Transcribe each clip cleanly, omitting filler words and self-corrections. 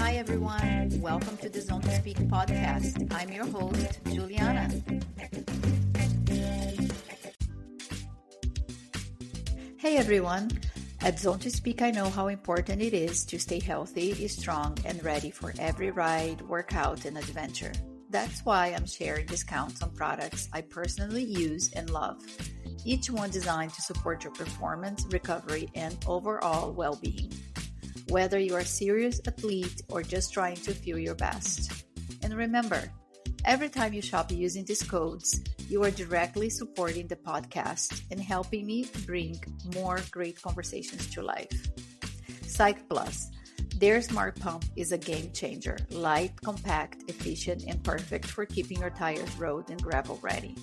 Hi, everyone. Welcome to the Zone to Speak podcast. I'm your host, Juliana. Hey, everyone. At Zone to Speak, I know how important it is to stay healthy, strong, and ready for every ride, workout, and adventure. That's why I'm sharing discounts on products I personally use and love, each one designed to support your performance, recovery, and overall well-being. Whether you are a serious athlete or just trying to feel your best. And remember, every time you shop using these codes, you are directly supporting the podcast and helping me bring more great conversations to life. Psych Plus, their smart pump is a game changer. Light, compact, efficient, and perfect for keeping your tires road and gravel ready.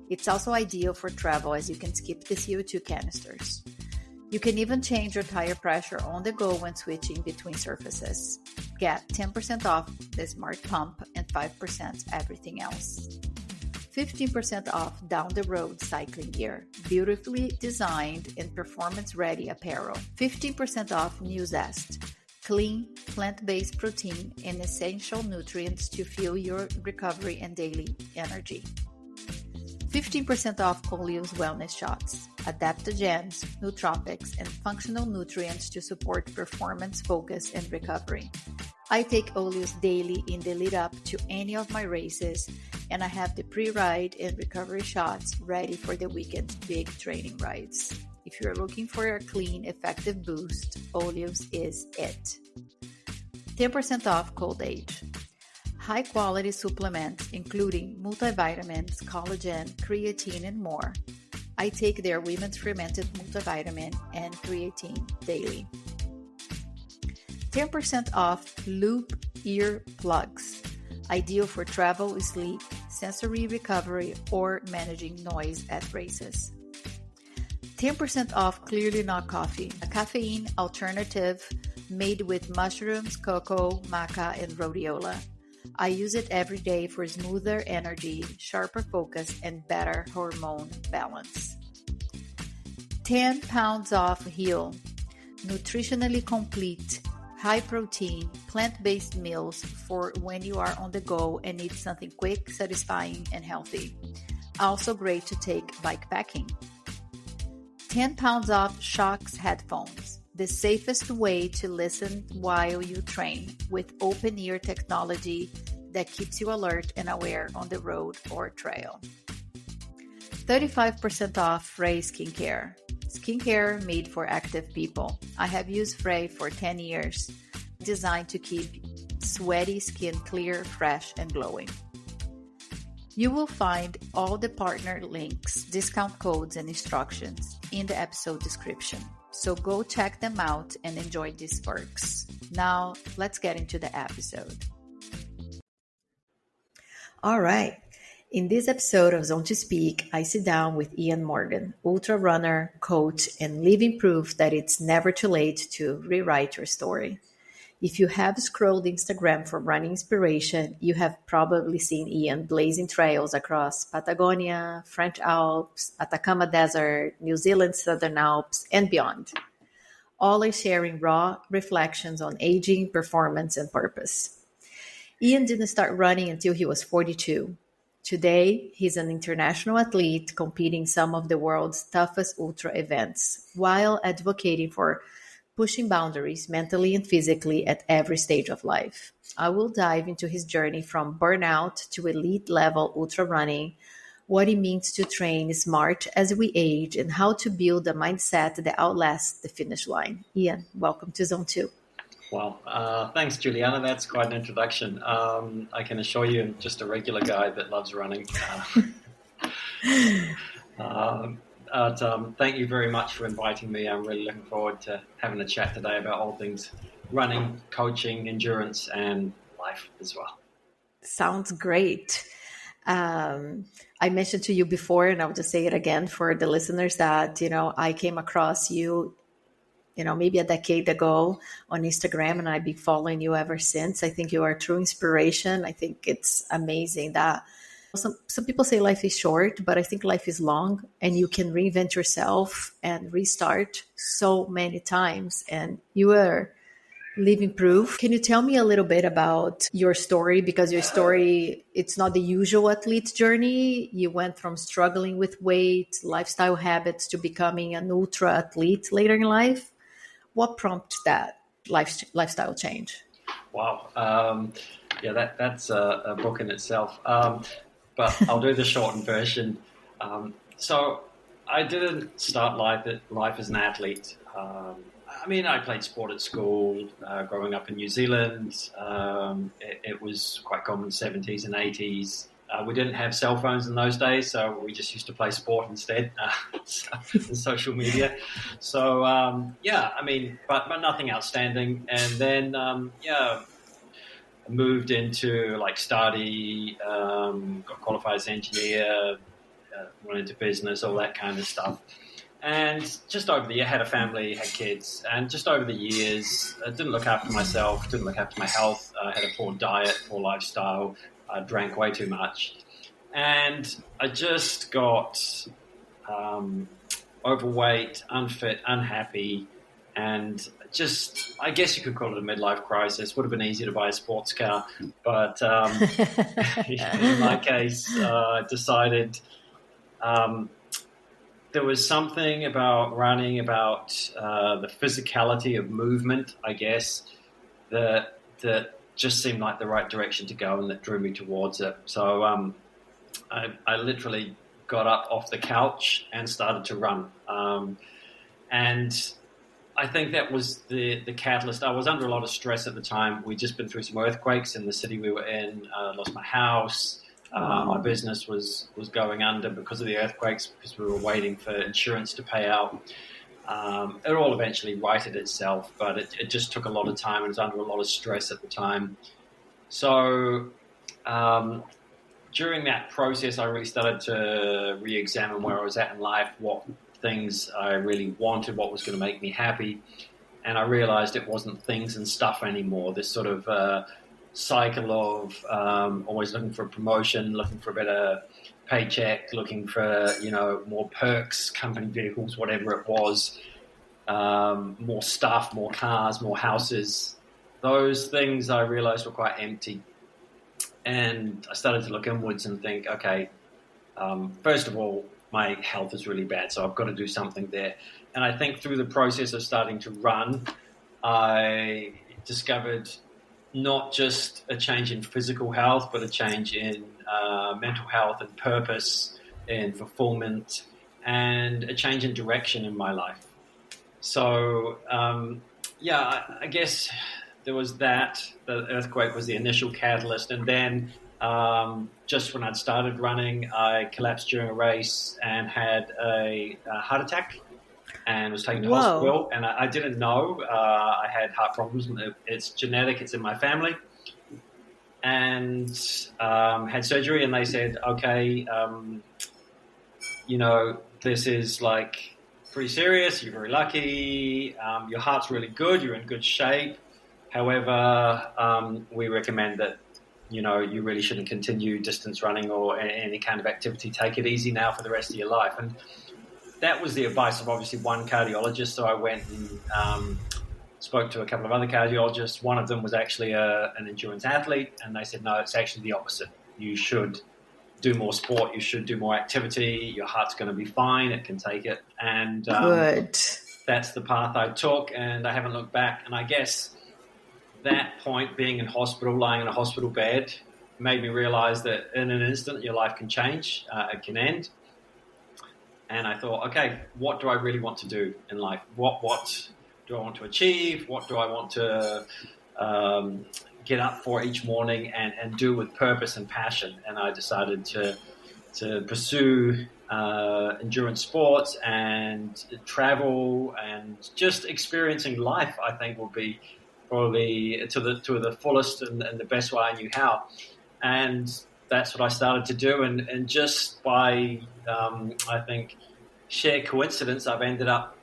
It's also ideal for travel as you can skip the CO2 canisters. You can even change your tire pressure on the go when switching between surfaces. Get 10% off the smart pump and 5% everything else. 15% off down the road cycling gear, beautifully designed and performance-ready apparel. 15% off New Zest, clean, plant-based protein and essential nutrients to fuel your recovery and daily energy. 15% off Oleo's wellness shots, adaptogens, nootropics, and functional nutrients to support performance, focus, and recovery. I take Oleo's daily in the lead up to any of my races, and I have the pre-ride and recovery shots ready for the weekend's big training rides. If you're looking for a clean, effective boost, Oleo's is it. 10% off Cold Age. High-quality supplements, including multivitamins, collagen, creatine, and more. I take their women's fermented multivitamin and creatine daily. 10% off Loop ear plugs, ideal for travel, sleep, sensory recovery, or managing noise at races. 10% off Clearly Not Coffee, a caffeine alternative made with mushrooms, cocoa, maca, and rhodiola. I use it every day for smoother energy, sharper focus, and better hormone balance. 10 pounds off Heal, nutritionally complete, high-protein, plant-based meals for when you are on the go and need something quick, satisfying, and healthy. Also great to take bikepacking. 10 pounds off Shocks headphones, the safest way to listen while you train with open-ear technology that keeps you alert and aware on the road or trail. 35% off Frey Skincare. Skincare made for active people. I have used Frey for 10 years, designed to keep sweaty skin clear, fresh, and glowing. You will find all the partner links, discount codes, and instructions in the episode description. So go check them out and enjoy these perks. Now, let's get into the episode. All right. In this episode of Zone to Speak, I sit down with Ian Morgan, ultra runner, coach, and living proof that it's never too late to rewrite your story. If you have scrolled Instagram for running inspiration, you have probably seen Ian blazing trails across Patagonia, French Alps, Atacama Desert, New Zealand's Southern Alps, and beyond. All are sharing raw reflections on aging, performance, and purpose. Ian didn't start running until he was 42. Today, he's an international athlete competing in some of the world's toughest ultra events, while advocating for pushing boundaries mentally and physically at every stage of life. I will dive into his journey from burnout to elite level ultra running, what it means to train smart as we age, and how to build a mindset that outlasts the finish line. Ian, welcome to Zone 2. Well, thanks, Juliana. That's quite an introduction. I can assure you I'm just a regular guy that loves running. Thank you very much for inviting me. I'm really looking forward to having a chat today about all things running, coaching, endurance, and life as well. Sounds great. I mentioned to you before, and I'll just say it again for the listeners that, I came across you, maybe a decade ago on Instagram, and I've been following you ever since. I think you are a true inspiration. I think it's amazing that some people say life is short, but I think life is long, and you can reinvent yourself and restart so many times. And you are living proof. Can you tell me a little bit about your story? Because your story, it's not the usual athlete journey. You went from struggling with weight, lifestyle habits to becoming an ultra athlete later in life. What prompted that lifestyle change? Wow. Yeah, that's a book in itself. But I'll do the shortened version. So I didn't start life as an athlete. I mean, I played sport at school, growing up in New Zealand. It was quite common in the 70s and 80s. We didn't have cell phones in those days, so we just used to play sport instead, and social media. So, yeah, I mean, but nothing outstanding. And then, I moved into like study, got qualified as an engineer, went into business, all that kind of stuff. And just over the year, had a family, had kids, and just over the years, didn't look after myself, didn't look after my health, had a poor diet, poor lifestyle, drank way too much. And I just got overweight, unfit, unhappy, and just, I guess you could call it a midlife crisis. Would have been easy to buy a sports car, but in my case, decided there was something about running, about the physicality of movement, I guess, that just seemed like the right direction to go and that drew me towards it. So I literally got up off the couch and started to run. And I think that was the catalyst. I was under a lot of stress at the time. We'd just been through some earthquakes in the city we were in. Lost my house. My business was going under because of the earthquakes, because we were waiting for insurance to pay out. It all eventually righted itself, but it just took a lot of time and was under a lot of stress at the time. So during that process, I really started to re-examine where I was at in life, what things I really wanted, what was going to make me happy. And I realized it wasn't things and stuff anymore, this sort of cycle of always looking for a promotion, looking for a better paycheck, looking for, more perks, company vehicles, whatever it was, more stuff, more cars, more houses. Those things I realized were quite empty. And I started to look inwards and think, okay, first of all, my health is really bad, so I've got to do something there. And I think through the process of starting to run, I discovered not just a change in physical health, but a change in mental health and purpose and fulfillment, and a change in direction in my life. So, I guess there was that. The earthquake was the initial catalyst. And then just when I'd started running, I collapsed during a race and had a heart attack and was taken to hospital. And I didn't know I had heart problems. It's genetic. It's in my family. And had surgery, and they said, okay, this is like pretty serious. You're very lucky. Your heart's really good. You're in good shape. However, we recommend that, you really shouldn't continue distance running or any kind of activity. Take it easy now for the rest of your life. And that was the advice of obviously one cardiologist. So I went and spoke to a couple of other cardiologists. One of them was actually an endurance athlete, and they said, no, it's actually the opposite. You should do more sport. You should do more activity. Your heart's going to be fine. It can take it. And good. That's the path I took, and I haven't looked back. And I guess that point, being in hospital, lying in a hospital bed, made me realize that in an instant your life can change, it can end. And I thought, okay, what do I really want to do in life? What do I want to achieve? What do I want to get up for each morning and do with purpose and passion? And I decided to pursue endurance sports and travel, and just experiencing life, I think, will be probably to the fullest and the best way I knew how. And that's what I started to do. And just by, I think, sheer coincidence, I've ended up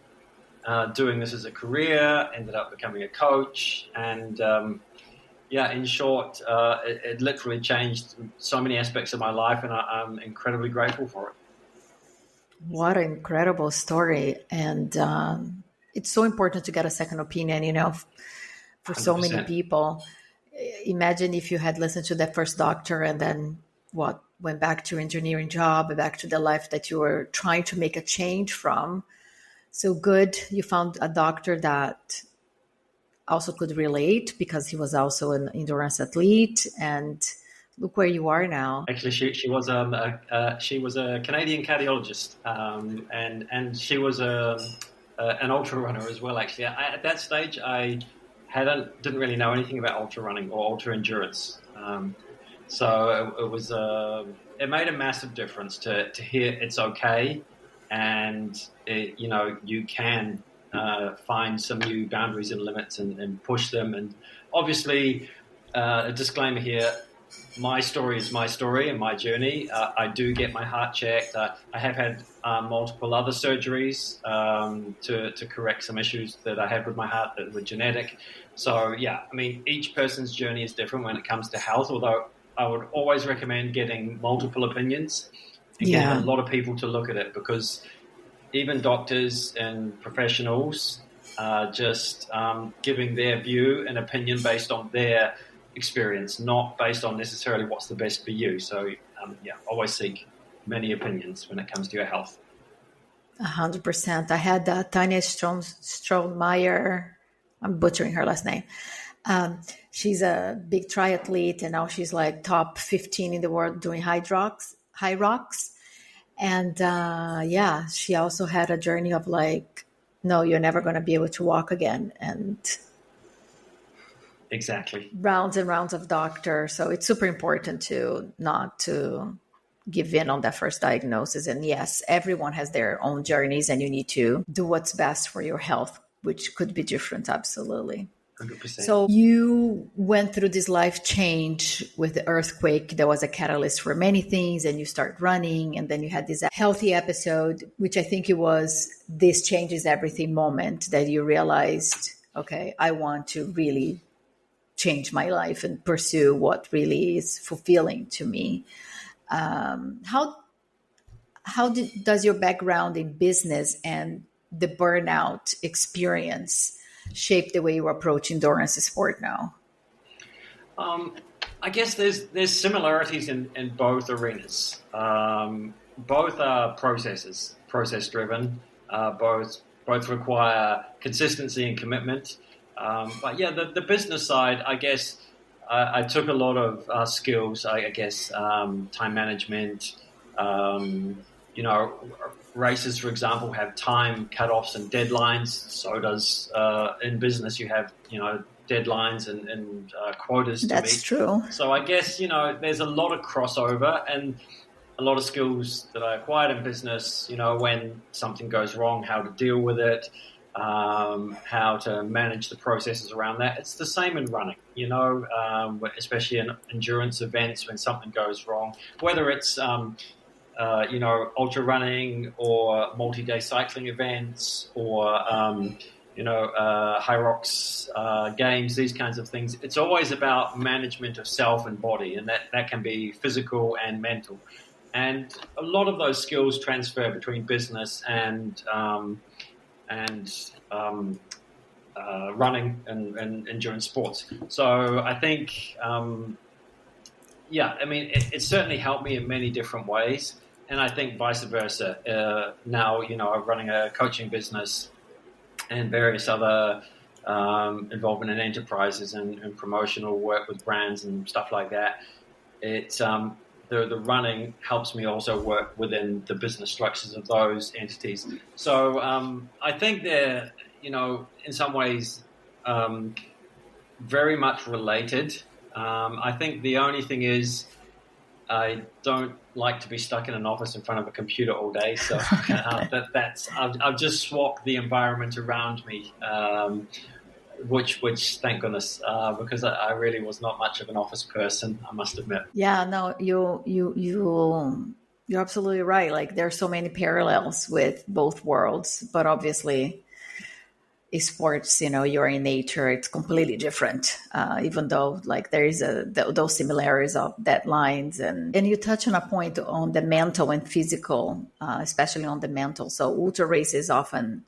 doing this as a career, ended up becoming a coach. And in short, it literally changed so many aspects of my life, and I'm incredibly grateful for it. What an incredible story. And it's so important to get a second opinion, for so many 100%. people. Imagine if you had listened to that first doctor and then went back to your engineering job, back to the life that you were trying to make a change from. So good, you found a doctor that also could relate because he was also an endurance athlete, and look where you are now. Actually, she was a Canadian cardiologist, and she was an ultra runner as well. Actually, at that stage, I didn't really know anything about ultra running or ultra endurance. So it made a massive difference to hear it's okay, and you can find some new boundaries and limits and push them. And obviously, a disclaimer here. My story is my story and my journey. I do get my heart checked. I have had multiple other surgeries to correct some issues that I had with my heart that were genetic. So, yeah, I mean, each person's journey is different when it comes to health, although I would always recommend getting multiple opinions and getting a lot of people to look at it, because even doctors and professionals are just giving their view and opinion based on their experience, not based on necessarily what's the best for you. So, always seek many opinions when it comes to your health. 100%. I had Tanya Strohmeyer. I'm butchering her last name. She's a big triathlete, and now she's like top 15 in the world doing high rocks. And she also had a journey of like, no, you're never going to be able to walk again. And exactly, rounds and rounds of doctors. So it's super important to not to give in on that first diagnosis. And yes, everyone has their own journeys, and you need to do what's best for your health, which could be different. Absolutely. 100%. So you went through this life change with the earthquake. That was a catalyst for many things, and you start running, and then you had this healthy episode, which I think it was this changes everything moment that you realized, okay, I want to really change my life and pursue what really is fulfilling to me. Does your background in business and the burnout experience shape the way you approach endurance sport now? I guess there's similarities in both arenas. Both are process driven. Both require consistency and commitment. But yeah, the business side, I guess, I took a lot of skills. I guess time management. Races, for example, have time cutoffs and deadlines. So does in business, you have deadlines and quotas to meet. That's true. So I guess there's a lot of crossover and a lot of skills that I acquired in business. When something goes wrong, how to deal with it. How to manage the processes around that. It's the same in running, especially in endurance events when something goes wrong, whether it's, ultra running or multi-day cycling events or, high rocks games, these kinds of things. It's always about management of self and body, and that can be physical and mental. And a lot of those skills transfer between business and running and endurance sports. So I think, it certainly helped me in many different ways. And I think vice versa. Now, I'm running a coaching business and various other involvement in enterprises and promotional work with brands and stuff like that. It's the running helps me also work within the business structures of those entities. So I think they're, in some ways very much related. I think the only thing is I don't like to be stuck in an office in front of a computer all day. So I've just swapped the environment around me, which thank goodness, because I really was not much of an office person, I must admit. Yeah, no, you're absolutely right. Like there are so many parallels with both worlds, but obviously sports, you're in nature, it's completely different, even though like there is those similarities of deadlines. And you touch on a point on the mental and physical, especially on the mental. So ultra races often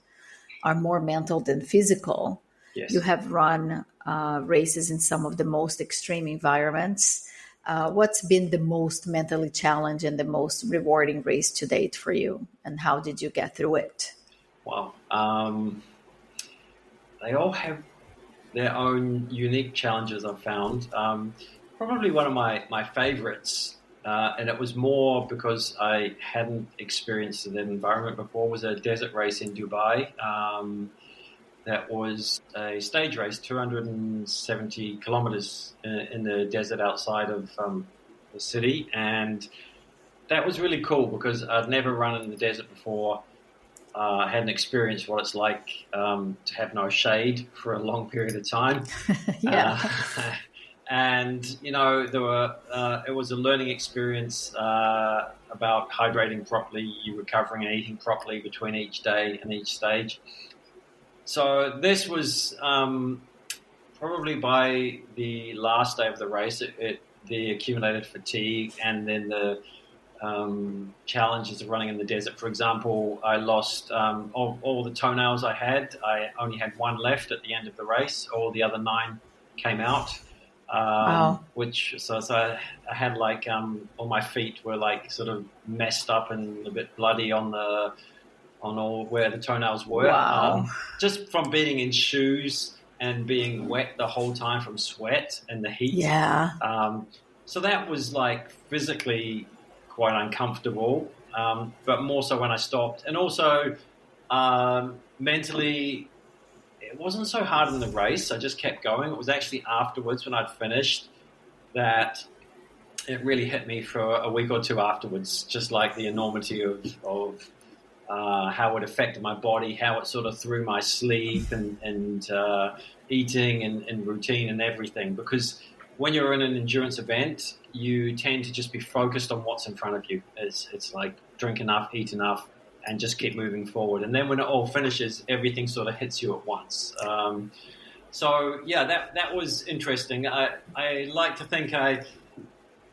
are more mental than physical. Yes. You have run races in some of the most extreme environments. What's been the most mentally challenging and the most rewarding race to date for you? And how did you get through it? Wow. They all have their own unique challenges, I've found. Probably one of my favorites, and it was more because I hadn't experienced that environment before, was a desert race in Dubai. That was a stage race, 270 kilometers in the desert outside of the city. And that was really cool because I'd never run in the desert before. I hadn't experienced what it's like to have no shade for a long period of time. Yeah. And, it was a learning experience about hydrating properly, you recovering and eating properly between each day and each stage. So this was probably by the last day of the race, the accumulated fatigue and then the challenges of running in the desert. For example, I lost all the toenails I had. I only had one left at the end of the race. All the other 9 came out. Wow. So I had all my feet were like sort of messed up and a bit bloody on all where the toenails were. Wow. Just from being in shoes and being wet the whole time from sweat and the heat. Yeah. So that was like physically quite uncomfortable, but more so when I stopped. And also mentally, it wasn't so hard in the race. I just kept going. It was actually afterwards when I'd finished that it really hit me for a week or two afterwards, just like the enormity of how it affected my body, how it sort of threw my sleep and eating and routine and everything. Because when you're in an endurance event, you tend to just be focused on what's in front of you. It's like drink enough, eat enough, and just keep moving forward. And then when it all finishes, everything sort of hits you at once. So yeah, that was interesting. I like to think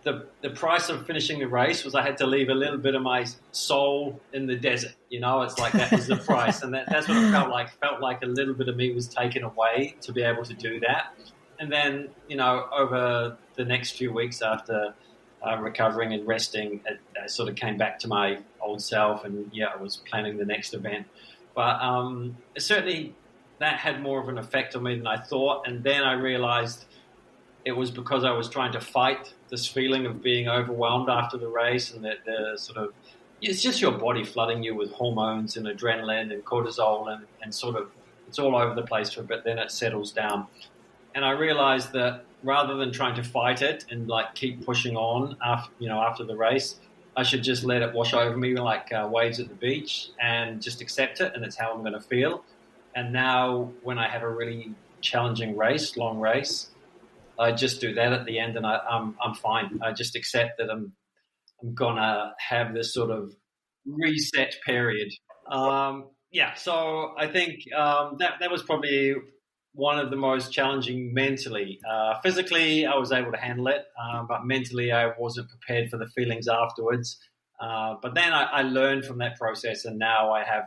the price of finishing the race was I had to leave a little bit of my soul in the desert. It's like that was the price. And that's what it felt like. It felt like a little bit of me was taken away to be able to do that. And then, over the next few weeks after recovering and resting, I sort of came back to my old self and, I was planning the next event. But certainly that had more of an effect on me than I thought. And then I realized it was because I was trying to fight this feeling of being overwhelmed after the race, and that the sort of, it's just your body flooding you with hormones and adrenaline and cortisol and sort of, it's all over the place for a bit, then it settles down. And I realized that rather than trying to fight it and like keep pushing on after the race, I should just let it wash over me like waves at the beach and just accept it. And it's how I'm going to feel. And now when I have a really challenging race, long race, I just do that at the end and I'm fine. I just accept that I'm going to have this sort of reset period. So I think that was probably one of the most challenging mentally. Physically, I was able to handle it, but mentally I wasn't prepared for the feelings afterwards. But then I learned from that process, and now I have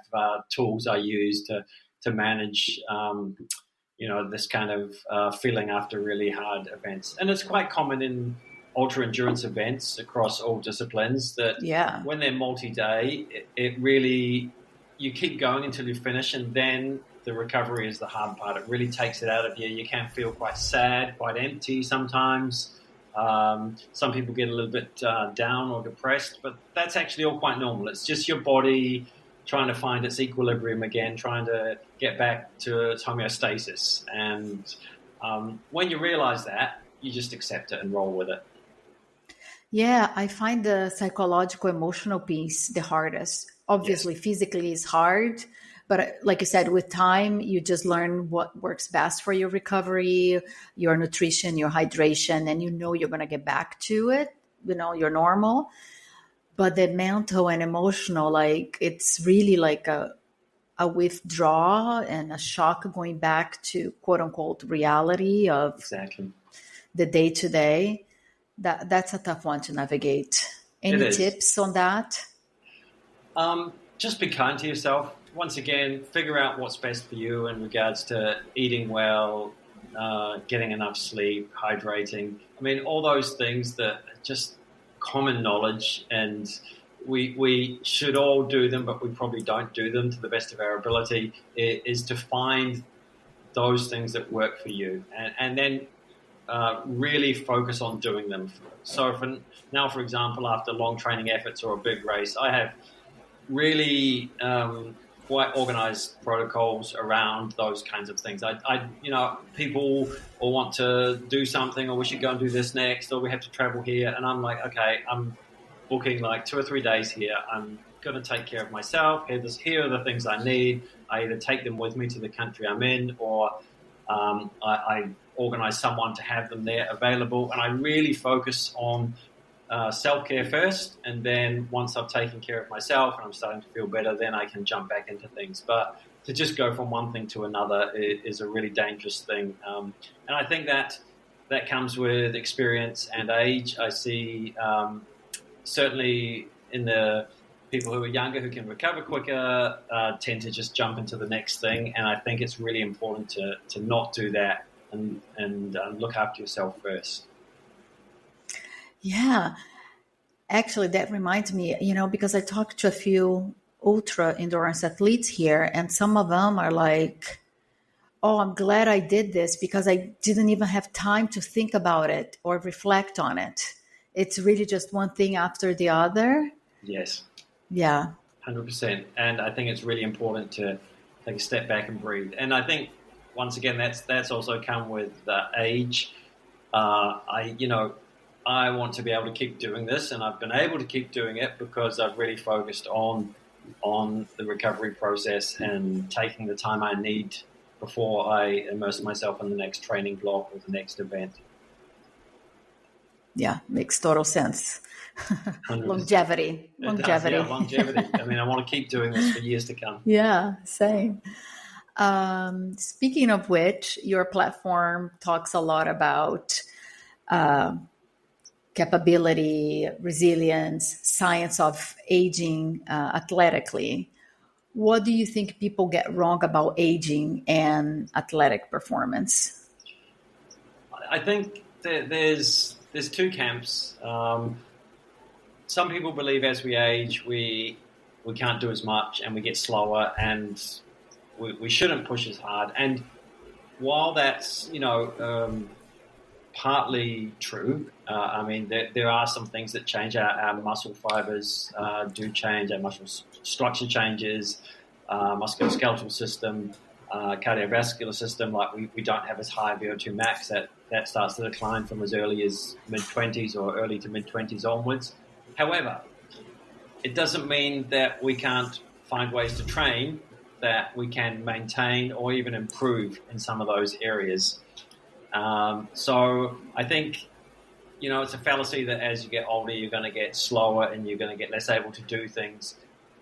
tools I use to manage, this kind of feeling after really hard events. And it's quite common in ultra-endurance events across all disciplines that when they're multi-day, it really, you keep going until you finish, and then the recovery is the hard part. It really takes it out of you. You can feel quite sad, quite empty sometimes. Some people get a little bit down or depressed, but that's actually all quite normal. It's just your body trying to find its equilibrium again, trying to get back to its homeostasis. And when you realize that, you just accept it and roll with it. Yeah, I find the psychological, emotional piece the hardest. Obviously, physically is hard. But like you said, with time, you just learn what works best for your recovery, your nutrition, your hydration, and you're going to get back to it, your normal. But the mental and emotional, like it's really like a withdrawal and a shock going back to quote unquote reality of the day to day. That's a tough one to navigate. Any tips on that? Just be kind to yourself. once again, figure out what's best for you in regards to eating well, getting enough sleep, hydrating. I mean, all those things that are just common knowledge, and we should all do them, but we probably don't do them to the best of our ability, is to find those things that work for you, and then really focus on doing them. So for example, after long training efforts or a big race, I have really quite organized protocols around those kinds of things. People will want to do something, or we should go and do this next, or we have to travel here, and I'm like, okay, I'm booking like 2 or 3 days here. I'm going to take care of myself. Here are the things I need. I either take them with me to the country I'm in, or I organize someone to have them there available. And I really focus on self-care first, and then once I've taken care of myself and I'm starting to feel better, then I can jump back into things. But to just go from one thing to another is a really dangerous thing. And I think that comes with experience and age. I see certainly in the people who are younger, who can recover quicker, tend to just jump into the next thing. And I think it's really important to not do that and look after yourself first. Yeah, actually, that reminds me, because I talked to a few ultra endurance athletes here, and some of them are like, oh, I'm glad I did this because I didn't even have time to think about it or reflect on it. It's really just one thing after the other. Yes. Yeah. 100%. And I think it's really important to take a step back and breathe. And I think, once again, that's also come with age. I want to be able to keep doing this, and I've been able to keep doing it because I've really focused on the recovery process and taking the time I need before I immerse myself in the next training block or the next event. Yeah, makes total sense. Longevity. Does, yeah, longevity. I mean, I want to keep doing this for years to come. Yeah, same. Speaking of which, your platform talks a lot about capability, resilience, science of aging athletically. What do you think people get wrong about aging and athletic performance? I think there's two camps. Some people believe as we age, we can't do as much and we get slower, and we shouldn't push as hard. And while that's partly true, I mean there are some things that change. Our muscle fibers do change. Our muscle structure changes. Musculoskeletal system, cardiovascular system. Like we don't have as high VO2 max. That starts to decline from as early as mid-20s or early to mid-20s onwards. However, it doesn't mean that we can't find ways to train that we can maintain or even improve in some of those areas. So I think, it's a fallacy that as you get older, you're going to get slower and you're going to get less able to do things.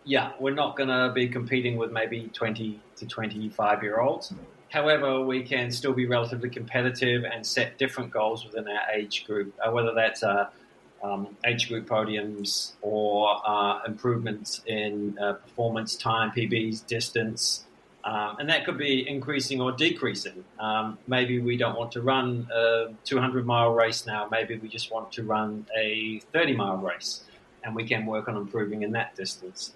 Yeah, we're not going to be competing with maybe 20 to 25-year-olds. However, we can still be relatively competitive and set different goals within our age group, whether that's age group podiums or improvements in performance, time, PBs, distance. And that could be increasing or decreasing. Maybe we don't want to run a 200-mile race now. Maybe we just want to run a 30-mile race, and we can work on improving in that distance.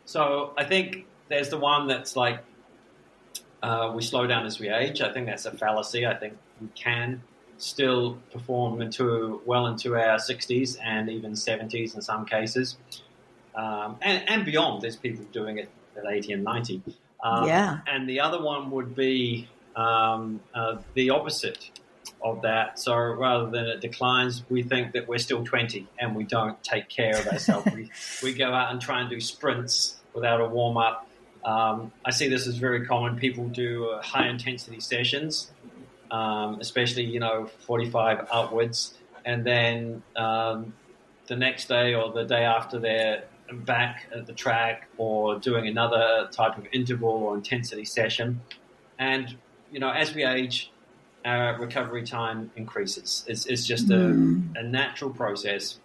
So I think there's the one that's like we slow down as we age. I think that's a fallacy. I think we can still perform well into our 60s and even 70s in some cases. And beyond, there's people doing it at 80 and 90. And the other one would be the opposite of that. So rather than it declines, we think that we're still 20 and we don't take care of ourselves. we go out and try and do sprints without a warm-up. I see this as very common. People do high-intensity sessions, especially, 45 upwards. And then the next day or the day after, they're back at the track or doing another type of interval or intensity session. And, as we age, our recovery time increases. It's just a natural process.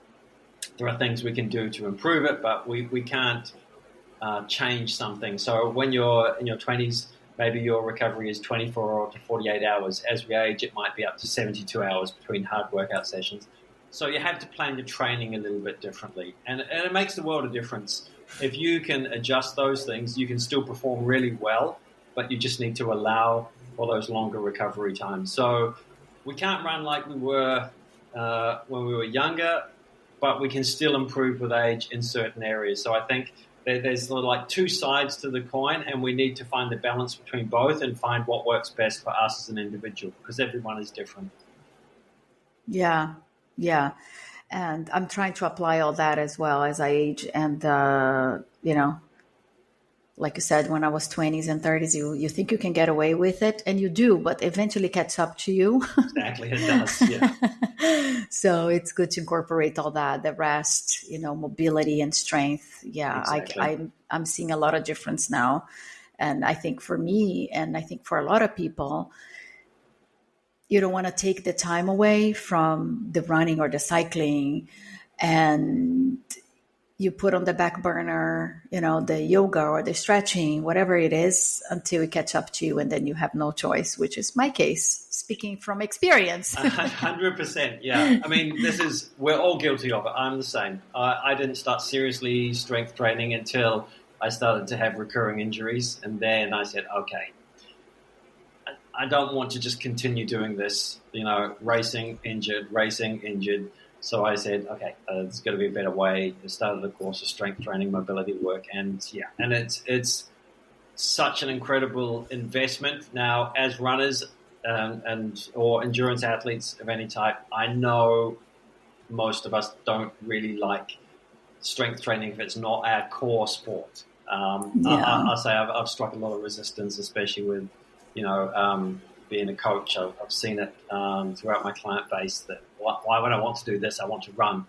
There are things we can do to improve it, but we can't change something. So when you're in your 20s, maybe your recovery is 24 to 48 hours. As we age, it might be up to 72 hours between hard workout sessions. So you have to plan your training a little bit differently. And it makes the world a difference. If you can adjust those things, you can still perform really well, but you just need to allow for those longer recovery times. So we can't run like we were when we were younger, but we can still improve with age in certain areas. So I think there's sort of like two sides to the coin, and we need to find the balance between both and find what works best for us as an individual, because everyone is different. Yeah, yeah. And I'm trying to apply all that as well as I age. And, like you said, when I was 20s and 30s, you think you can get away with it, and you do, but eventually catch up to you. Exactly, it does, yeah. So it's good to incorporate all that, the rest, mobility and strength. Yeah, Exactly. I'm seeing a lot of difference now. And I think for me, and I think for a lot of people, you don't want to take the time away from the running or the cycling, and you put on the back burner, the yoga or the stretching, whatever it is, until it catch up to you, and then you have no choice, which is my case, speaking from experience. 100%, yeah. I mean, we're all guilty of it. I'm the same. I didn't start seriously strength training until I started to have recurring injuries, and then I said, okay, I don't want to just continue doing this, racing, injured. So I said, okay, there's got to be a better way. I started a course of strength training, mobility work, and it's such an incredible investment. Now, as runners or endurance athletes of any type, I know most of us don't really like strength training if it's not our core sport. I'll say I've struck a lot of resistance, especially with being a coach. I've seen it throughout my client base that why would I want to do this? I want to run.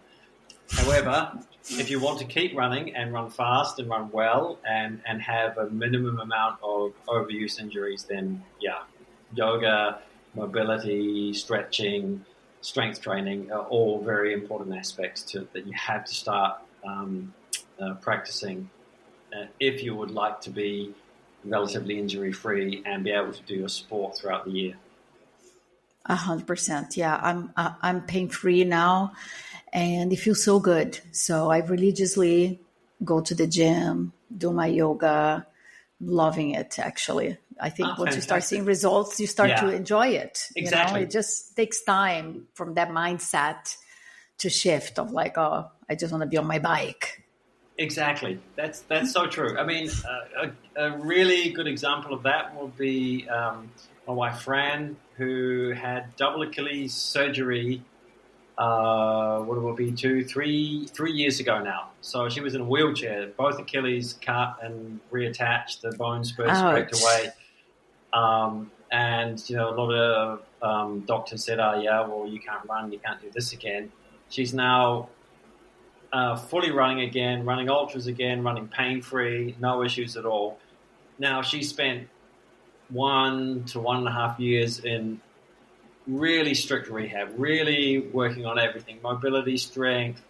However, if you want to keep running and run fast and run well and have a minimum amount of overuse injuries, then yoga, mobility, stretching, strength training are all very important aspects that you have to start practicing if you would like to be relatively injury-free and be able to do your sport throughout the year. 100%. Yeah, I'm pain-free now, and it feels so good. So I religiously go to the gym, do my yoga, loving it, actually. I think once you start seeing results, you start to enjoy it. Exactly. It just takes time from that mindset to shift of like, oh, I just want to be on my bike. Exactly. That's so true. I mean, a really good example of that would be my wife Fran, who had double Achilles surgery. What it will be 3 years ago now. So she was in a wheelchair, both Achilles cut and reattached. The bones were scraped away, and a lot of doctors said, "Oh yeah, well you can't run, you can't do this again." She's now fully running again, running ultras again, running pain-free, no issues at all. Now, she spent 1 to 1.5 years in really strict rehab, really working on everything, mobility, strength,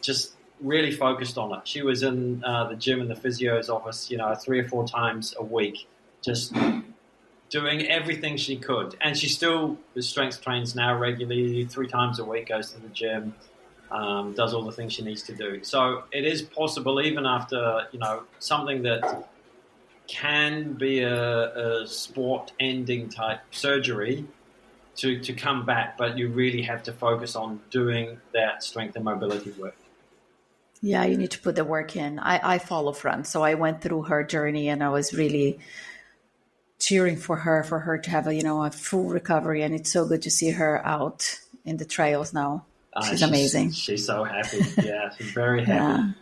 just really focused on it. She was in the gym in the physio's office, 3 or 4 times a week, just doing everything she could. And she still strength trains now regularly, 3 times a week, goes to the gym. Does all the things she needs to do. So it is possible, even after, something that can be a sport-ending type surgery, to come back, but you really have to focus on doing that strength and mobility work. Yeah, you need to put the work in. I follow Fran, so I went through her journey, and I was really cheering for her to have a full recovery, and it's so good to see her out in the trails now. She's amazing. She's so happy. Yeah, she's very happy. Yeah.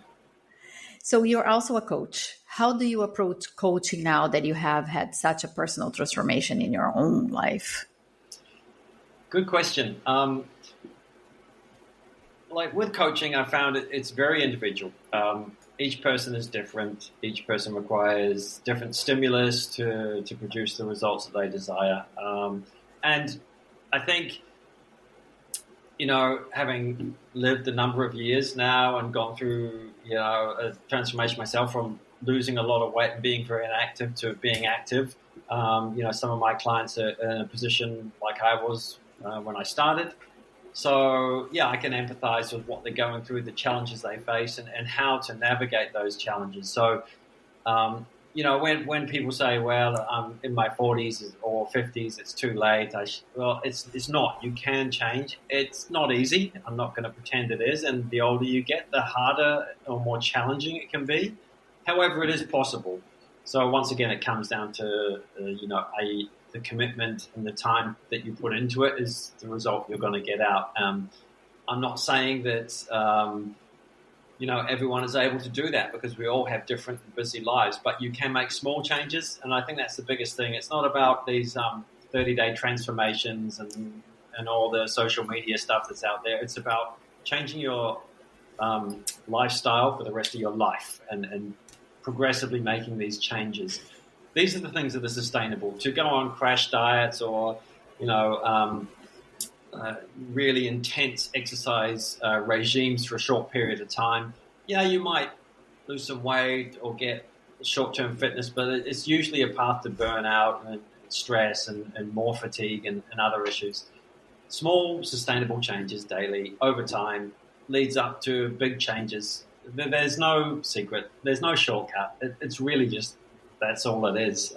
So you're also a coach. How do you approach coaching now that you have had such a personal transformation in your own life? Good question. Like with coaching, I found it's very individual. Each person is different. Each person requires different stimulus to produce the results that they desire. And I think having lived a number of years now and gone through, a transformation myself from losing a lot of weight and being very inactive to being active. Some of my clients are in a position like I was when I started. So, I can empathize with what they're going through, the challenges they face, and how to navigate those challenges. So, when people say, well, I'm in my 40s or 50s, it's too late. It's not. You can change. It's not easy. I'm not going to pretend it is. And the older you get, the harder or more challenging it can be. However, it is possible. So once again, it comes down to, the commitment and the time that you put into it is the result you're going to get out. I'm not saying that, everyone is able to do that because we all have different busy lives, but you can make small changes. And I think that's the biggest thing. It's not about these 30-day transformations and all the social media stuff that's out there. It's about changing your lifestyle for the rest of your life and progressively making these changes. These are the things that are sustainable. To go on crash diets or, really intense exercise regimes for a short period of time, you might lose some weight or get short-term fitness, but it's usually a path to burnout and stress and more fatigue and other issues. Small, sustainable changes daily over time leads up to big changes. There's no secret. There's no shortcut. It's really just that's all it is.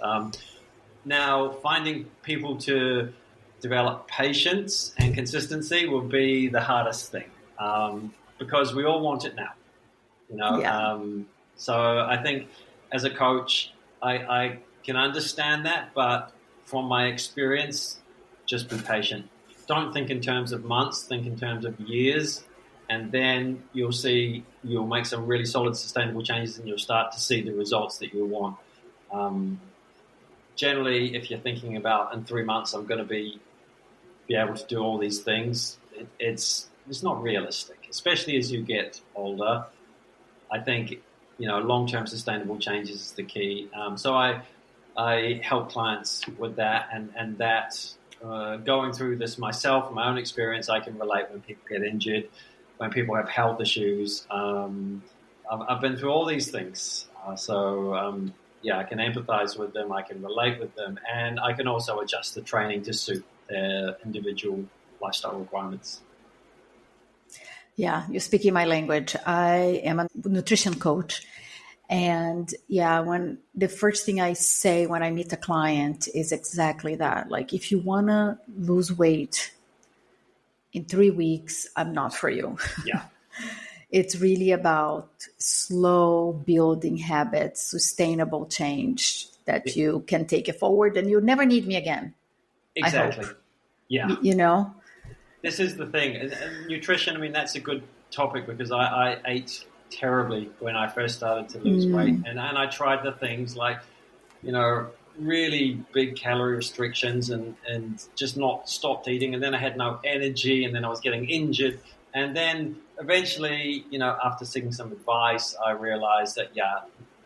Now, finding people to develop patience and consistency will be the hardest thing because we all want it now. So I think as a coach, I can understand that, but from my experience, just be patient. Don't think in terms of months, think in terms of years, and then you'll make some really solid, sustainable changes, and you'll start to see the results that you want. Generally, if you're thinking about in 3 months, I'm going to be able to do all these things, it's not realistic, especially as you get older. I think, long-term sustainable changes is the key. So I help clients with that, and that going through this myself, my own experience, I can relate when people get injured, when people have health issues. I've been through all these things. I can empathize with them, I can relate with them, and I can also adjust the training to suit their individual lifestyle requirements. Yeah, you're speaking my language. I am a nutrition coach. And when the first thing I say when I meet a client is exactly that. Like, if you want to lose weight in 3 weeks, I'm not for you. Yeah. It's really about slow building habits, sustainable change that you can take it forward and you'll never need me again. Exactly. Yeah. This is the thing. And nutrition, that's a good topic because I ate terribly when I first started to lose weight. And I tried the things like, really big calorie restrictions and just not stopped eating. And then I had no energy and then I was getting injured. And then eventually, after seeking some advice, I realized that,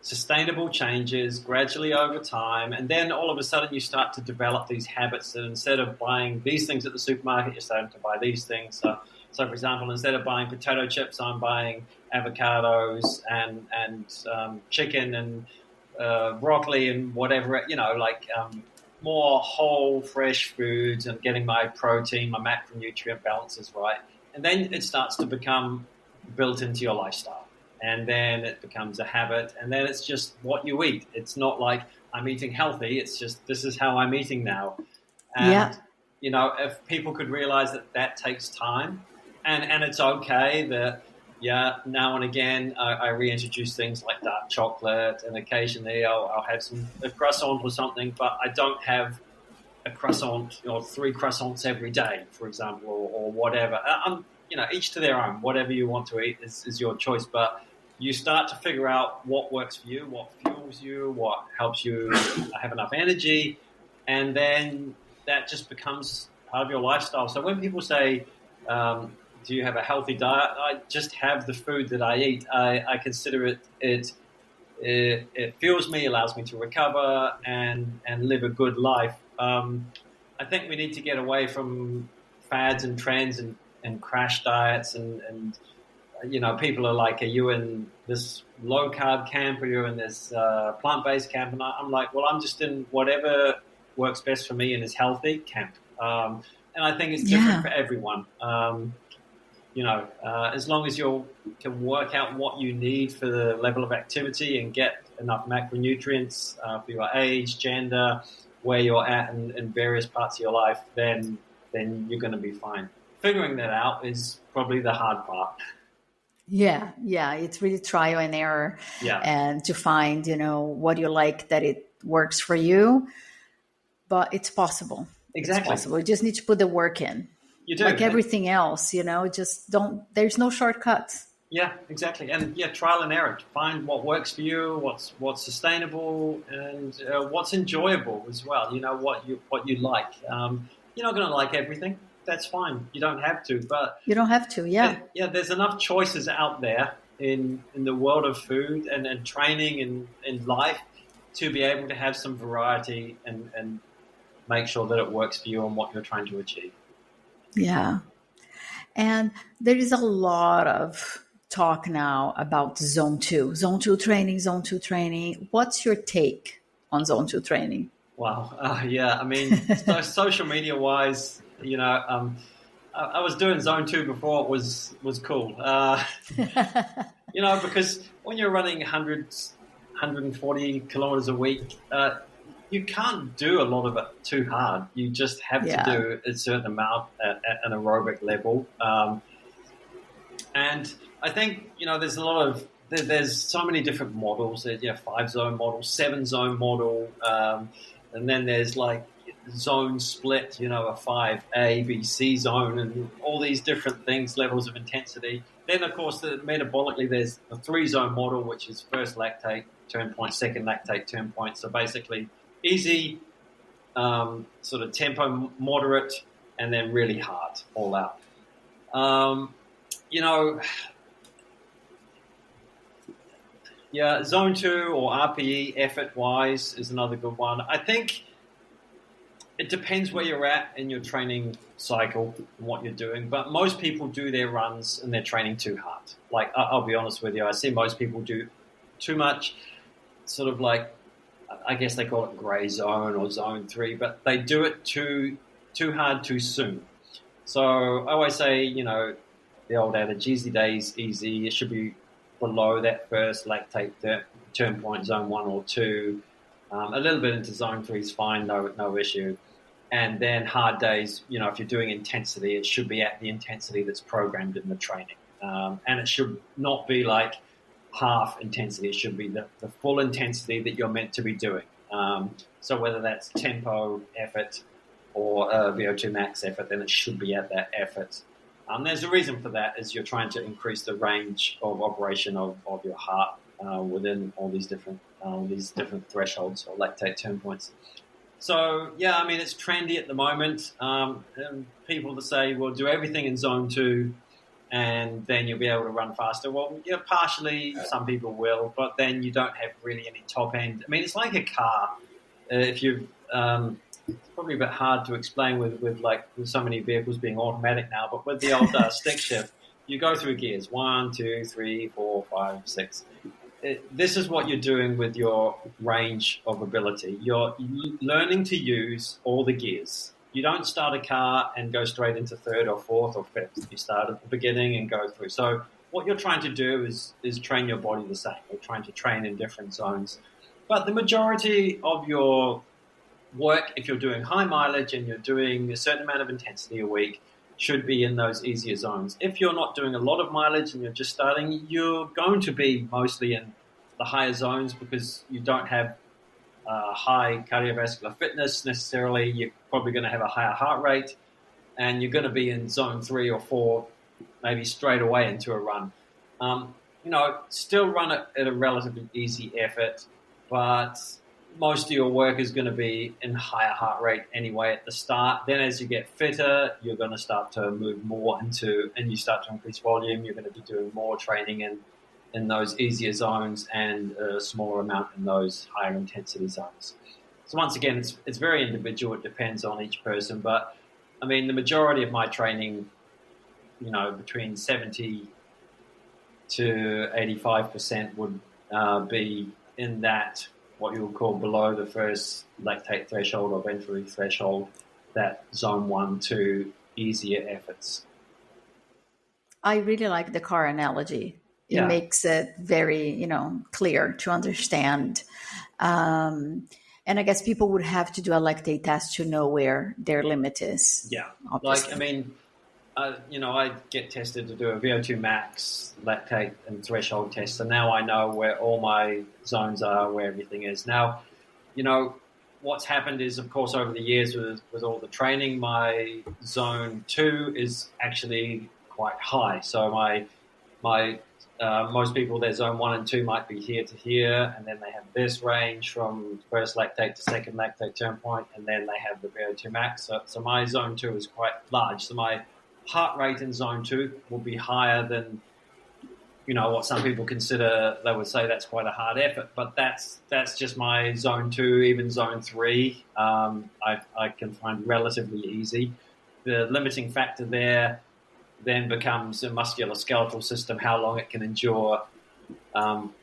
sustainable changes gradually over time. And then all of a sudden you start to develop these habits that instead of buying these things at the supermarket, you're starting to buy these things. So for example, instead of buying potato chips, I'm buying avocados and chicken and broccoli and whatever, more whole, fresh foods and getting my protein, my macronutrient balances right. And then it starts to become built into your lifestyle. And then it becomes a habit. And then it's just what you eat. It's not like I'm eating healthy. It's just this is how I'm eating now. And, if people could realize that takes time. And it's okay that, now and again, I reintroduce things like dark chocolate. And occasionally I'll have a croissant or something. But I don't have a croissant or 3 croissants every day, for example, or whatever. Each to their own. Whatever you want to eat is your choice. But you start to figure out what works for you, what fuels you, what helps you have enough energy, and then that just becomes part of your lifestyle. So when people say, do you have a healthy diet? I just have the food that I eat. I consider it fuels me, allows me to recover and live a good life. I think we need to get away from fads and trends and and crash diets and people are like, are you in this low carb camp or you're in this plant-based camp? And I'm like, well, I'm just in whatever works best for me and is healthy camp. And I think it's different for everyone. As long as you can work out what you need for the level of activity and get enough macronutrients for your age, gender, where you're at in various parts of your life, then you're going to be fine. Figuring that out is probably the hard part. Yeah. It's really trial and error. Yeah. And to find, what you like, that it works for you. But it's possible. Exactly. It's possible. You just need to put the work in. You do. Like everything else, just there's no shortcuts. Yeah, exactly. And trial and error. Find what works for you, what's sustainable, and what's enjoyable as well. What you like. You're not going to like everything. That's fine. You don't have to, but you don't have to. Yeah. There's enough choices out there in the world of food and training and in life to be able to have some variety and make sure that it works for you and what you're trying to achieve. Yeah. And there is a lot of talk now about zone 2 training. What's your take on zone 2 training? Wow. I mean, social media wise, I was doing zone 2 before it was cool. Because when you're running 140 kilometers a week, you can't do a lot of it too hard. You just have to do a certain amount at an aerobic level. And I think, there's so many different models. There's 5-zone model, 7-zone model. And then there's like zone split, a 5A, B, C zone and all these different things, levels of intensity. Then, of course, metabolically, there's the 3-zone model, which is first lactate, turn point, second lactate, turn point. So basically easy, sort of tempo, moderate, and then really hard, all out. Zone 2 or RPE, effort-wise, is another good one. I think it depends where you're at in your training cycle and what you're doing, but most people do their runs and they're training too hard. Like, I'll be honest with you, I see most people do too much, sort of like, I guess they call it gray zone or zone 3, but they do it too hard too soon. So I always say, the old adage, easy days, easy. It should be below that first lactate turn point, zone 1 or 2. A little bit into zone 3 is fine, no issue. And then hard days, if you're doing intensity, it should be at the intensity that's programmed in the training. And it should not be like half intensity. It should be the full intensity that you're meant to be doing. So whether that's tempo effort or VO2 max effort, then it should be at that effort. There's a reason for that, is you're trying to increase the range of operation of your heart within all these different thresholds or lactate turn points. So, it's trendy at the moment. And people that say, well, do everything in zone 2 and then you'll be able to run faster. Well, partially some people will, but then you don't have really any top end. I mean, it's like a car. If you've... it's probably a bit hard to explain with so many vehicles being automatic now, but with the old stick shift, you go through gears 1, 2, 3, 4, 5, 6. This is what you're doing with your range of ability. You're learning to use all the gears. You don't start a car and go straight into 3rd or 4th or 5th. You start at the beginning and go through. So what you're trying to do is train your body the same. You're trying to train in different zones. But the majority of your work, if you're doing high mileage and you're doing a certain amount of intensity a week, should be in those easier zones. If you're not doing a lot of mileage and you're just starting, you're going to be mostly in the higher zones because you don't have high cardiovascular fitness necessarily. You're probably going to have a higher heart rate and you're going to be in zone 3 or 4 maybe straight away into a run. Still run it at a relatively easy effort, but most of your work is going to be in higher heart rate anyway at the start. Then as you get fitter, you're going to start to move more and you start to increase volume. You're going to be doing more training in those easier zones and a smaller amount in those higher intensity zones. So once again, it's very individual. It depends on each person. But, I mean, the majority of my training between 70 to 85% would be in that, what you would call below the first lactate threshold or ventral threshold, that zone 1, 2, easier efforts. I really like the car analogy. It Yeah. makes it very, clear to understand. And I guess people would have to do a lactate test to know where their limit is. Yeah. Obviously. I get tested to do a VO2 max, lactate, and threshold test. So now I know where all my zones are, where everything is. Now, what's happened is, of course, over the years with all the training, my zone 2 is actually quite high. So my most people, their zone 1 and 2 might be here to here, and then they have this range from first lactate to second lactate turn point, and then they have the VO2 max. So my zone 2 is quite large. So my heart rate in zone 2 will be higher than, what some people consider. They would say that's quite a hard effort, but that's just my zone 2. Even zone 3, I can find relatively easy. The limiting factor there then becomes a musculoskeletal system, how long it can endure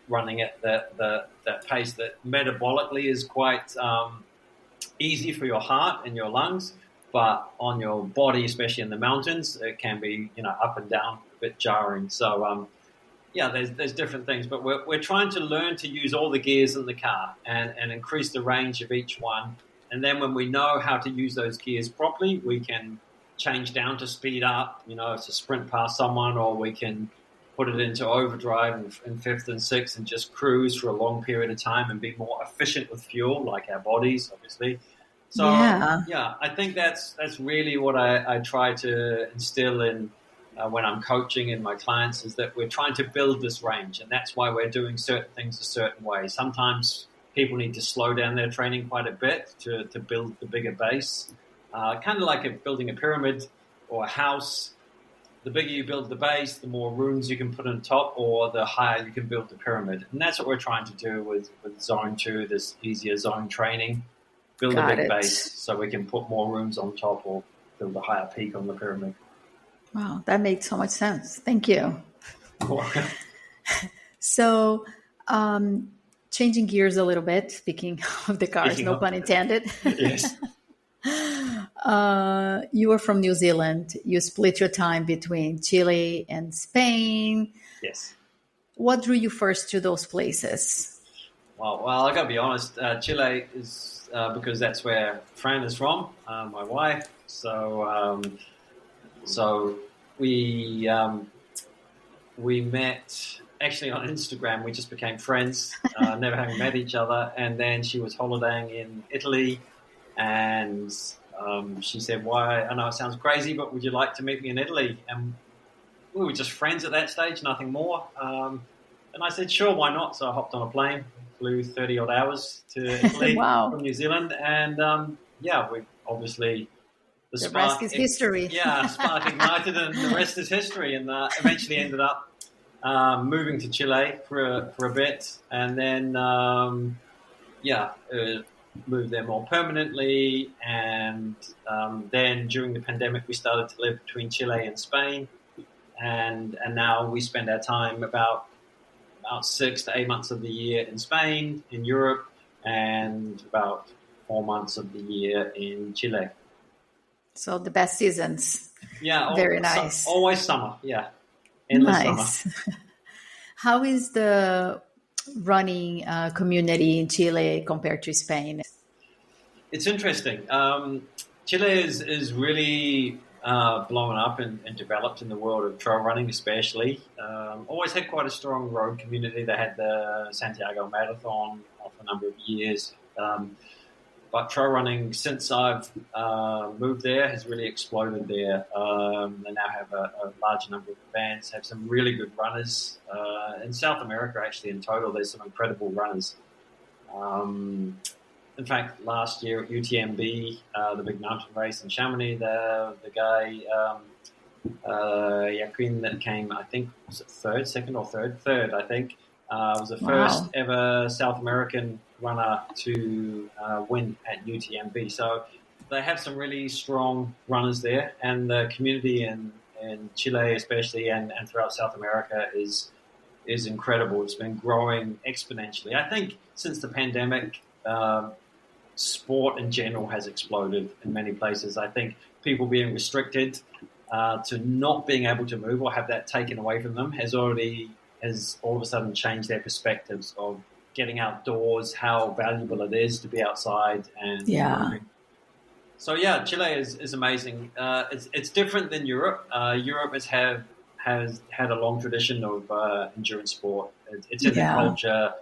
running at that pace that metabolically is quite easy for your heart and your lungs, but on your body, especially in the mountains, it can be up and down, a bit jarring. So there's different things, but we're trying to learn to use all the gears in the car and increase the range of each one. And then when we know how to use those gears properly, we can change down to speed up, to sprint past someone, or we can put it into overdrive in 5th and 6th and just cruise for a long period of time and be more efficient with fuel, like our bodies, obviously. So, I think that's really what I try to instill in when I'm coaching in my clients, is that we're trying to build this range, and that's why we're doing certain things a certain way. Sometimes people need to slow down their training quite a bit to build the bigger base. Kind of like building a pyramid or a house. The bigger you build the base, the more rooms you can put on top, or the higher you can build the pyramid. And that's what we're trying to do with zone 2, this easier zone training. Build a big base so we can put more rooms on top, or build a higher peak on the pyramid. Wow, that makes so much sense. Thank you. So, changing gears a little bit, speaking of the cars, no pun intended. Yes. You are from New Zealand. You split your time between Chile and Spain. Yes. What drew you first to those places? Well, I got to be honest. Chile is because that's where Fran is from, my wife. So we met actually on Instagram. We just became friends, never having met each other. And then she was holidaying in Italy. And she said, "Why? I know it sounds crazy, but would you like to meet me in Italy?" And we were just friends at that stage, nothing more. And I said, "Sure, why not?" So I hopped on a plane, flew 30-odd hours to Italy Wow. from New Zealand. And, we obviously... The rest is history. Spark ignited, and the rest is history. And eventually ended up moving to Chile for a bit. And then, moved there more permanently, and then during the pandemic we started to live between Chile and Spain, and now we spend our time about 6 to 8 months of the year in Spain, in Europe, and about 4 months of the year in Chile. So the best seasons. Yeah, very nice. Always summer. Yeah, endless summer. How is the running community in Chile compared to Spain? It's interesting. Chile is really blown up and developed in the world of trail running, especially. Always had quite a strong road community. They had the Santiago Marathon for a number of years. But trail running, since I've moved there, has really exploded there. They now have a large number of events, have some really good runners. In South America, actually, in total, there's some incredible runners. In fact, last year at UTMB, the big mountain race in Chamonix, the guy, Joaquin, that came, I think, was it third, I think, was the first ever South American runner to win at UTMB. So they have some really strong runners there, and the community in in Chile especially and throughout South America is incredible. It's been growing exponentially. I think since the pandemic, sport in general has exploded in many places. I think people being restricted to not being able to move or have that taken away from them has all of a sudden changed their perspectives of getting outdoors, how valuable it is to be outside and moving. So yeah, Chile is amazing. It's different than Europe. Europe has had a long tradition of endurance sport. It's in the culture.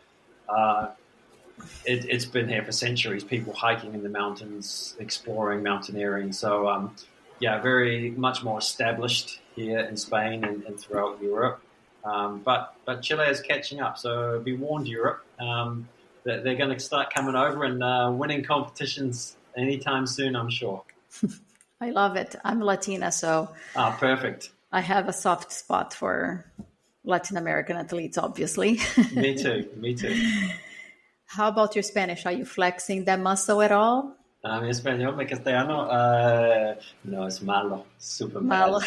It's been here for centuries. People hiking in the mountains, exploring, mountaineering. So very much more established here in Spain and throughout Europe. But Chile is catching up. So be warned, Europe. That they're going to start coming over and winning competitions anytime soon, I'm sure. I love it. I'm Latina, so perfect. I have a soft spot for Latin American athletes, obviously. Me too. How about your Spanish? Are you flexing that muscle at all? Mi español, mi castellano, no, es malo, súper malo.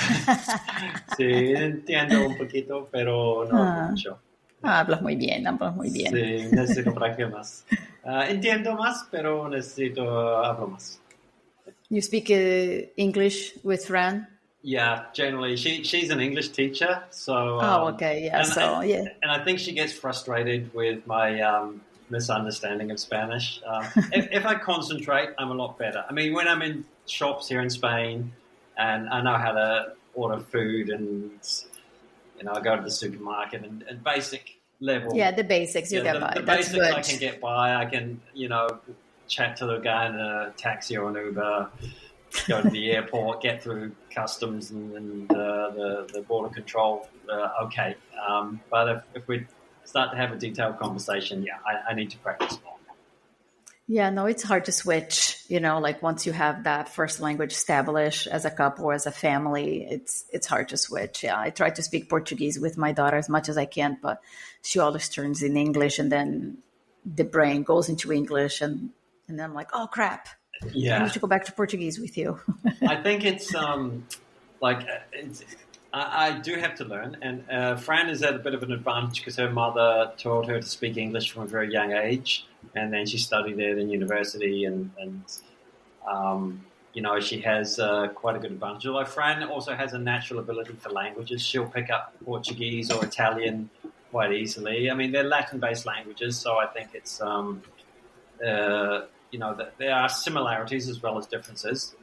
Sí, entiendo un poquito, pero no mucho. Hablas muy bien. Sí, necesito practicar más. Entiendo más, pero necesito hablar más. You speak English with Fran? Yeah, generally. She's an English teacher, so... okay, yeah, And I think she gets frustrated with my misunderstanding of Spanish. If I concentrate, I'm a lot better. I mean, when I'm in shops here in Spain, and I know how to order food and... I go to the supermarket and basic level. Yeah, the basics you get by. The That's basics good. I can get by. I can, chat to the guy in a taxi or an Uber, go to the airport, get through customs and the border control. Okay. But if we start to have a detailed conversation, I need to practice more. Yeah, no, it's hard to switch, like once you have that first language established as a couple or as a family, it's hard to switch. Yeah, I try to speak Portuguese with my daughter as much as I can, but she always turns in English and then the brain goes into English and then I'm like, oh, crap. Yeah. I need to go back to Portuguese with you. I think it's I do have to learn. And Fran is at a bit of an advantage because her mother taught her to speak English from a very young age. And then she studied there in university and she has quite a good advantage. Although Fran also has a natural ability for languages. She'll pick up Portuguese or Italian quite easily. I mean, they're Latin-based languages, so I think it's, there are similarities as well as differences.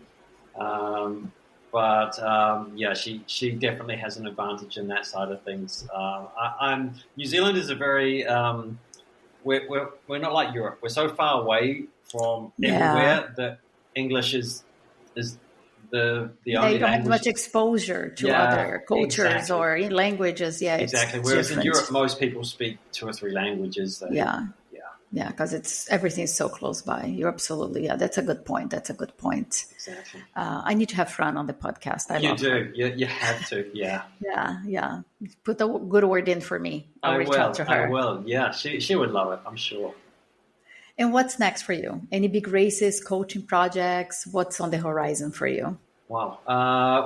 She definitely has an advantage in that side of things. New Zealand is a very... We're not like Europe. We're so far away from everywhere that English is the only you don't have much exposure to other cultures or languages. Yeah, exactly. Whereas in Europe, most people speak 2 or 3 languages. Yeah, because everything's so close by. You're absolutely, that's a good point. Exactly. I need to have Fran on the podcast. You do. You have to, yeah. Yeah. Put a good word in for me. I'll reach out to her. I will, yeah. She would love it, I'm sure. And what's next for you? Any big races, coaching projects? What's on the horizon for you? Wow.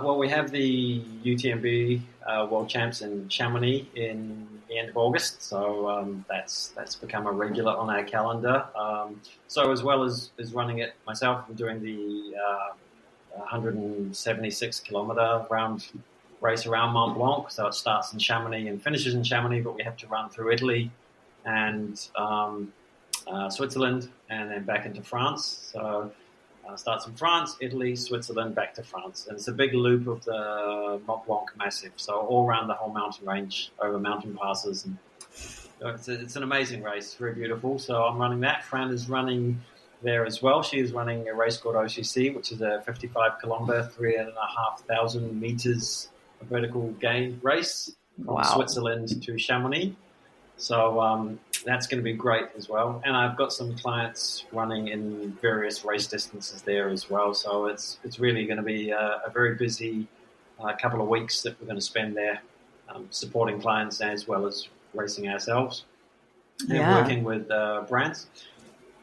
Well, we have the UTMB World Champs in Chamonix in the end of August, so that's become a regular on our calendar. So as well as running it myself, I'm doing the 176-kilometer round race around Mont Blanc. So it starts in Chamonix and finishes in Chamonix, but we have to run through Italy and Switzerland and then back into France. So starts in France, Italy, Switzerland, back to France. And it's a big loop of the Mont Blanc Massif. So all around the whole mountain range, over mountain passes. And it's an amazing race, very beautiful. So I'm running that. Fran is running there as well. She is running a race called OCC, which is a 55-kilometer, 3,500 meters vertical gain race from Switzerland to Chamonix. So that's going to be great as well. And I've got some clients running in various race distances there as well. So it's really going to be a very busy couple of weeks that we're going to spend there supporting clients as well as racing ourselves and working with brands.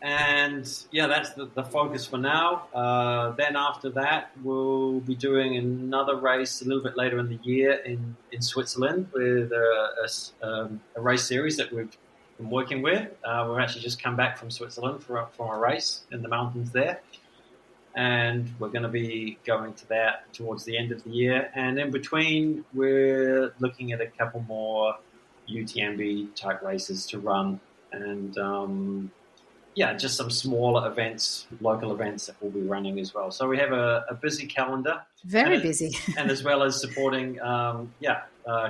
And yeah, that's the focus for now. Then after that, we'll be doing another race a little bit later in the year in Switzerland with a race series that we've been working with. We've actually just come back from Switzerland from a race in the mountains there. And we're going to be going to that towards the end of the year. And in between, we're looking at a couple more UTMB type races to run. And just some smaller events, local events that we'll be running as well. So we have a busy calendar. Very busy. And as well as supporting,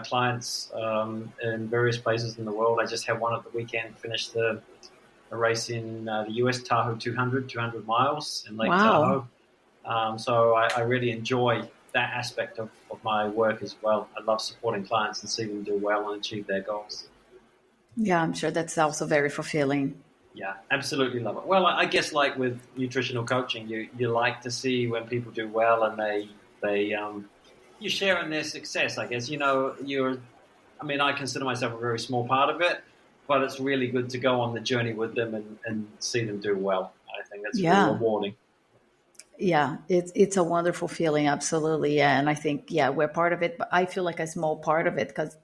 clients in various places in the world. I just had one at the weekend, finished a race in the US, Tahoe 200 miles in Lake Tahoe. So I really enjoy that aspect of my work as well. I love supporting clients and seeing them do well and achieve their goals. Yeah, I'm sure that's also very fulfilling. Yeah, absolutely love it. Well, I guess like with nutritional coaching, you like to see when people do well and you share in their success. I guess, I consider myself a very small part of it, but it's really good to go on the journey with them and see them do well. I think that's really rewarding. Yeah, it's a wonderful feeling. Absolutely. Yeah. And I think, we're part of it, but I feel like a small part of it because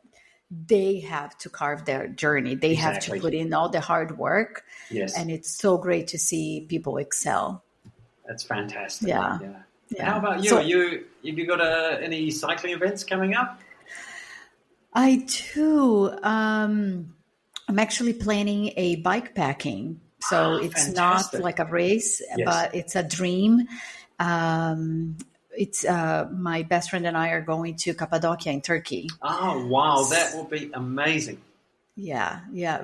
they have to carve their journey. They have to put in all the hard work. Yes. And it's so great to see people excel. That's fantastic. Yeah. How about you? So, have you got any cycling events coming up? I do. I'm actually planning a bike packing. So it's fantastic. Not like a race, but it's a dream. It's my best friend and I are going to Cappadocia in Turkey. Oh, wow. That will be amazing. Yeah.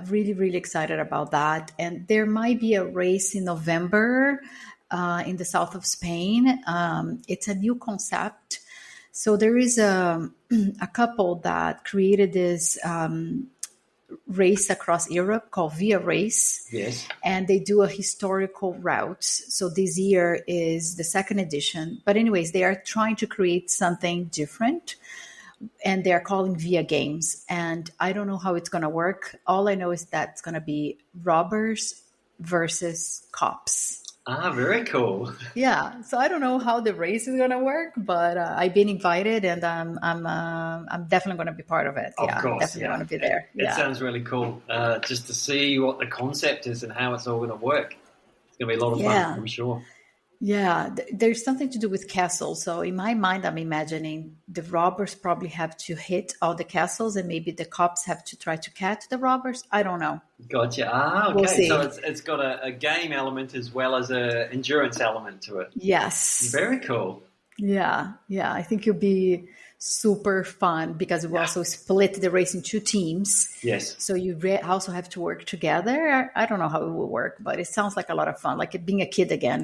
Really, really excited about that. And there might be a race in November in the south of Spain. It's a new concept. So there is a couple that created this race across Europe called Via Race. Yes. And they do a historical route. So this year is the second edition. But anyways, they are trying to create something different. And they're calling Via Games. And I don't know how it's going to work. All I know is that it's going to be robbers versus cops. Ah, very cool. Yeah, so I don't know how the race is going to work, but I've been invited, and I'm definitely going to be part of it. Of course, definitely going to be there. It sounds really cool, just to see what the concept is and how it's all going to work. It's going to be a lot of fun, I'm sure. Yeah, there's something to do with castles. So in my mind, I'm imagining the robbers probably have to hit all the castles, and maybe the cops have to try to catch the robbers. I don't know. Gotcha. Ah, okay. We'll see. So it's got a game element as well as an endurance element to it. Yes. Very cool. Yeah. I think it'll be super fun because we also split the race in two teams. Yes. So you also have to work together. I don't know how it will work, but it sounds like a lot of fun, like being a kid again,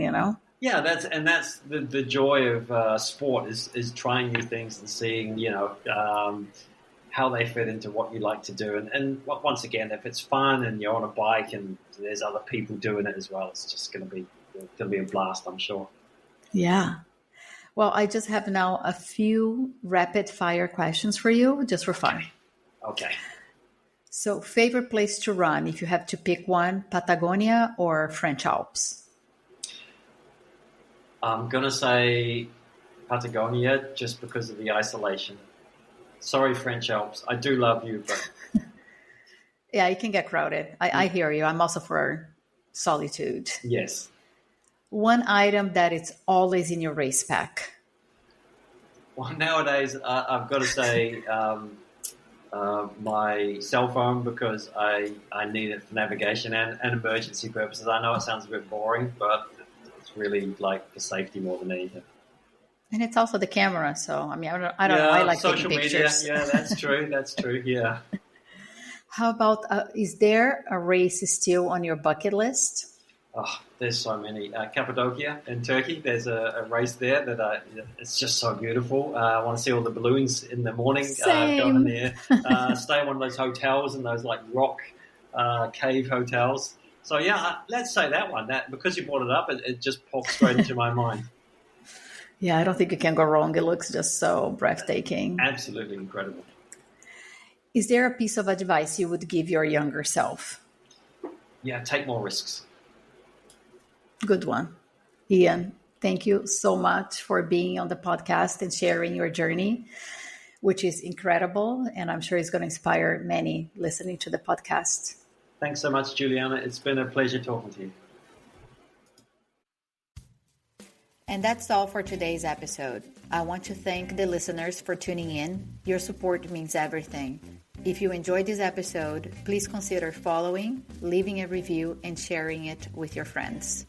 Yeah, that's the joy of sport is trying new things and seeing, how they fit into what you like to do. And once again, if it's fun and you're on a bike and there's other people doing it as well, it's just going to be a blast, I'm sure. Yeah. Well, I just have now a few rapid fire questions for you, just for fun. Okay. So, favorite place to run, if you have to pick one, Patagonia or French Alps? I'm going to say Patagonia just because of the isolation. Sorry, French Alps. I do love you, but... Yeah, it can get crowded. I hear you. I'm also for solitude. Yes. One item that is always in your race pack. Well, nowadays, I've got to say my cell phone because I need it for navigation and emergency purposes. I know it sounds a bit boring, but... really like for safety more than anything. And it's also the camera. So, I don't know. I like social taking pictures. Media. Yeah, that's true. That's true. Yeah. How about, is there a race still on your bucket list? Oh, there's so many. Cappadocia in Turkey, there's a race there that it's just so beautiful. I want to see all the balloons in the morning. Go in there. Stay in one of those hotels and those like rock cave hotels. So, let's say that one. That because you brought it up, it just popped straight into my mind. Yeah, I don't think you can go wrong. It looks just so breathtaking. Absolutely incredible. Is there a piece of advice you would give your younger self? Yeah, take more risks. Good one. Ian, thank you so much for being on the podcast and sharing your journey, which is incredible. And I'm sure it's going to inspire many listening to the podcast. Thanks so much, Juliana. It's been a pleasure talking to you. And that's all for today's episode. I want to thank the listeners for tuning in. Your support means everything. If you enjoyed this episode, please consider following, leaving a review, and sharing it with your friends.